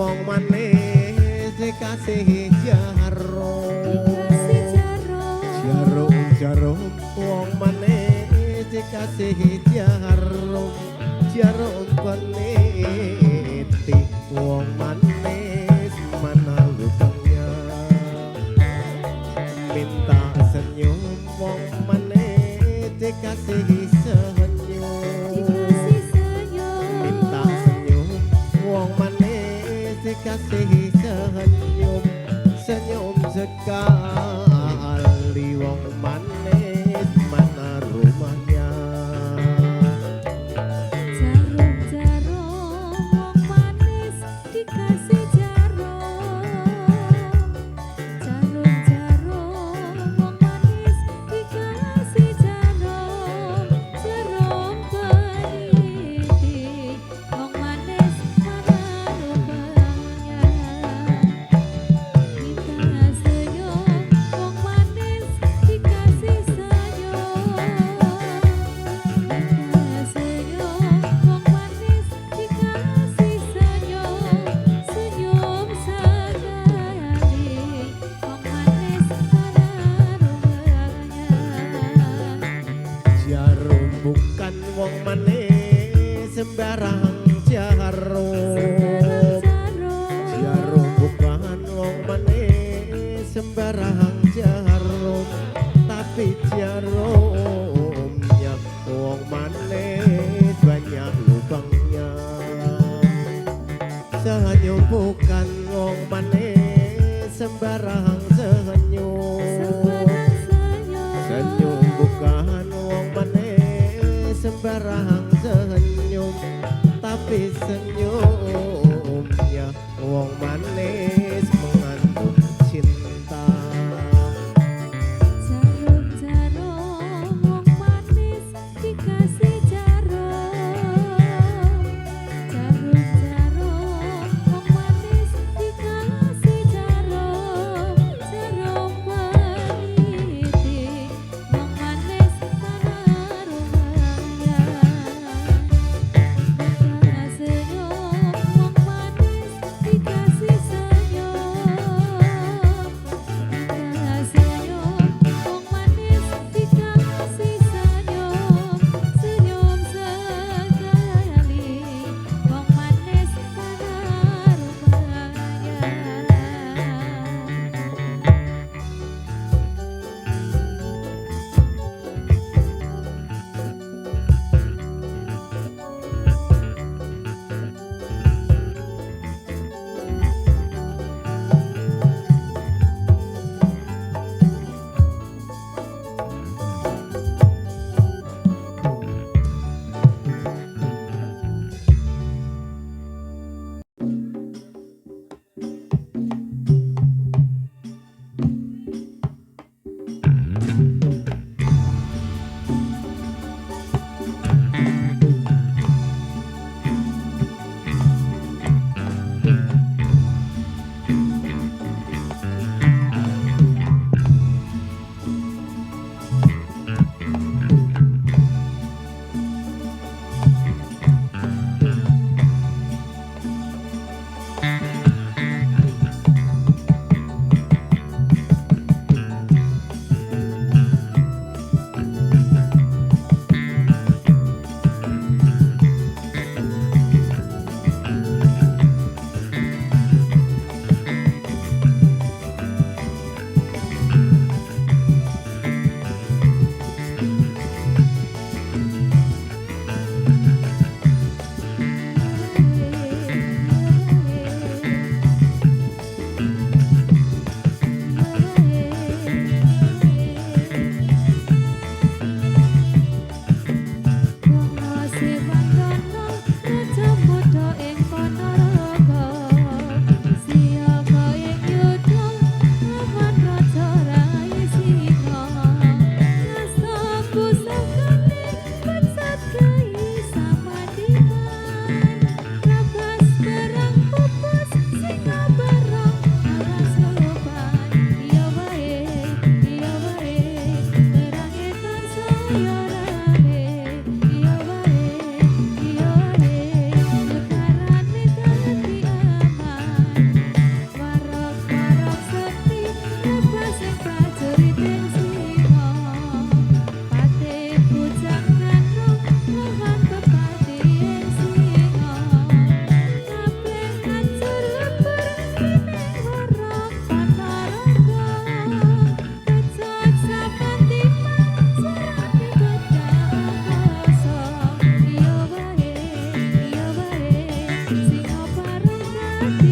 wong manis dikasih jarum jarum wong manis dikasih jarum peniti wong manis mana lubangnya minta senyum wong manis dikasih senyum minta senyum wong manis dikasih senyum senyum sekali wong manis mana rumahnya jarum wong manis dikasih jarum wong manis dikasih jarum peniti wong manis mana rupanya minta senyum wong manis dikasih senyum minta senyum wong manis dikasih senyum senyum sekali wong manis mana rupanya jarum bukan wong manis sembarang jarum bukan wong manis sembarang jarum tapi jarumnya wong manis banyak lubangnya senyum bukan wong manis sembarang senyum bukan wong manis sembarang senyum tapi senyumnya wong manis mengandung cinta jarum wong manis dikasih jarum wong manis dikasih jarum peniti wong manis mana rumahnya minta senyum wong manis dikasih senyum hati